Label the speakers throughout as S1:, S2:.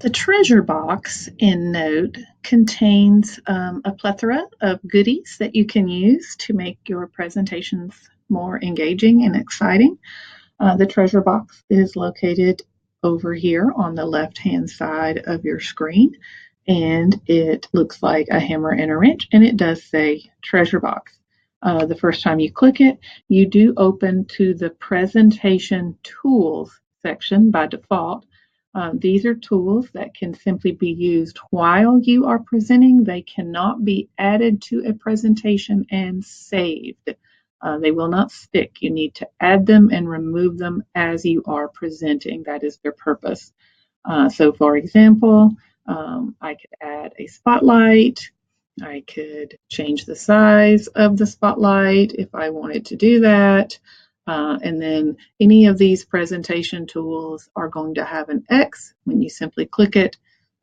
S1: The treasure box in Note contains a plethora of goodies that you can use to make your presentations more engaging and exciting. The treasure box is located over here on the left-hand side of your screen, and it looks like a hammer and a wrench, and it does say treasure box. The first time you click it, you do open to the presentation tools section by default. These are tools that can simply be used while you are presenting. They cannot be added to a presentation and saved. They will not stick. You need to add them and remove them as you are presenting. That is their purpose. So for example, I could add a spotlight. I could change the size of the spotlight if I wanted to do that. And then any of these presentation tools are going to have an X. When you simply click it,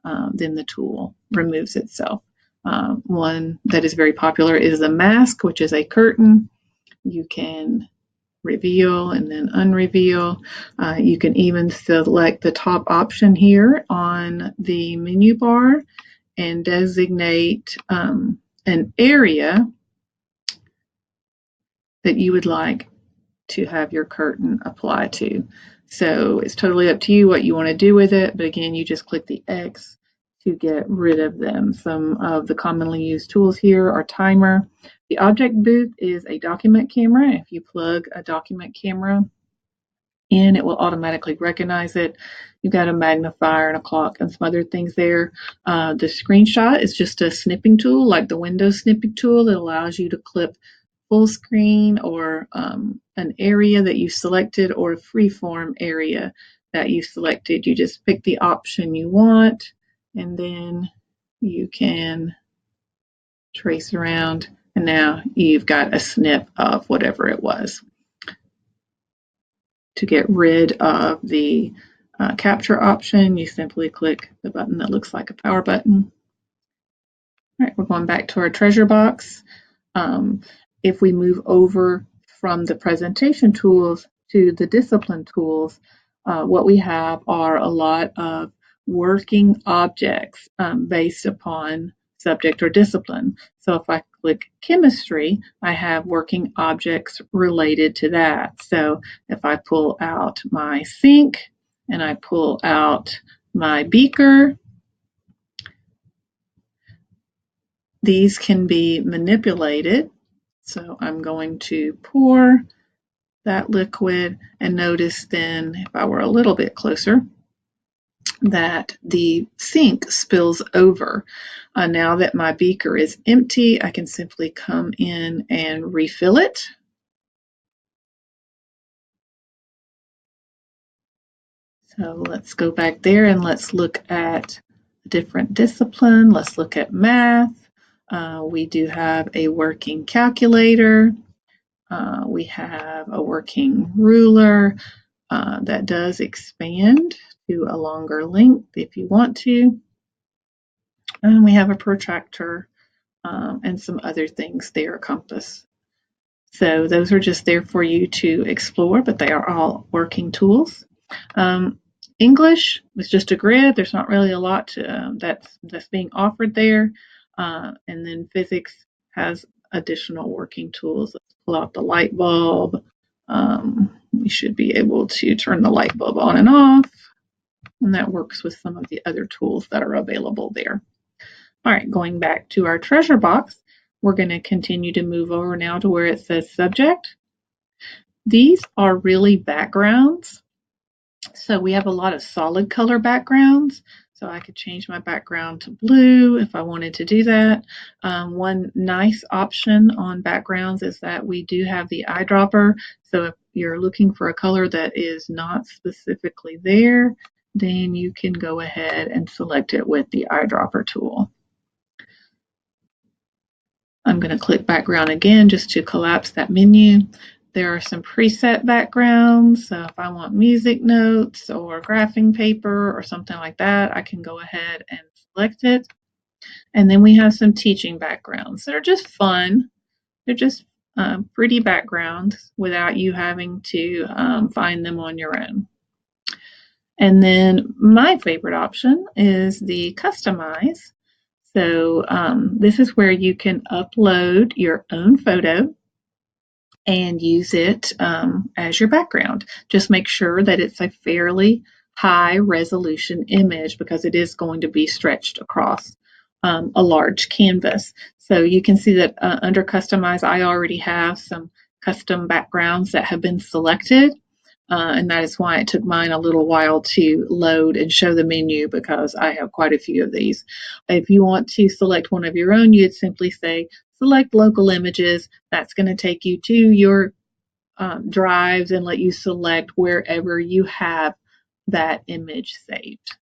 S1: then the tool removes itself. One that is very popular is a mask, which is a curtain. You can reveal and then unreveal. You can even select the top option here on the menu bar and designate an area that you would like to have your curtain apply to. So it's totally up to you what you want to do with it, but again, you just click the X to get rid of them. Some of the commonly used tools here are timer. The object booth is a document camera. If you plug a document camera in, it will automatically recognize it. You've got a magnifier and a clock and some other things there. The screenshot is just a snipping tool, like the Windows snipping tool. It allows you to clip full screen or an area that you selected or a freeform area that you selected. You just pick the option you want, and then you can trace around, and now you've got a snip of whatever it was. To get rid of the capture option, you simply click the button that looks like a power button. All right, we're going back to our treasure box. If we move over from the presentation tools to the discipline tools, what we have are a lot of working objects based upon subject or discipline. So if I click chemistry, I have working objects related to that. So if I pull out my sink and I pull out my beaker, these can be manipulated. So I'm going to pour that liquid, and notice then, if I were a little bit closer, that the sink spills over. Now that my beaker is empty, I can simply come in and refill it. So let's go back there and let's look at a different discipline. Let's look at math. We do have a working calculator. We have a working ruler that does expand to a longer length if you want to. And we have a protractor and some other things there, a compass. So those are just there for you to explore, but they are all working tools. English is just a grid. There's not really a lot that's being offered there. And then physics has additional working tools. Let's pull out the light bulb. We should be able to turn the light bulb on and off, and that works with some of the other tools that are available there. All right, going back to our treasure box, we're going to continue to move over now to where it says subject. These are really backgrounds. So we have a lot of solid color backgrounds. So I could change my background to blue if I wanted to do that. One nice option on backgrounds is that we do have the eyedropper. So if you're looking for a color that is not specifically there, then you can go ahead and select it with the eyedropper tool. I'm going to click background again just to collapse that menu. There are some preset backgrounds. So if I want music notes or graphing paper or something like that, I can go ahead and select it. And then we have some teaching backgrounds that are just fun. They're just pretty backgrounds without you having to find them on your own. And then my favorite option is the customize. So this is where you can upload your own photo and use it as your background. Just make sure that it's a fairly high resolution image because it is going to be stretched across a large canvas. So you can see that under Customize, I already have some custom backgrounds that have been selected. And that is why it took mine a little while to load and show the menu because I have quite a few of these. If you want to select one of your own, you'd simply say select local images. That's going to take you to your drives and let you select wherever you have that image saved.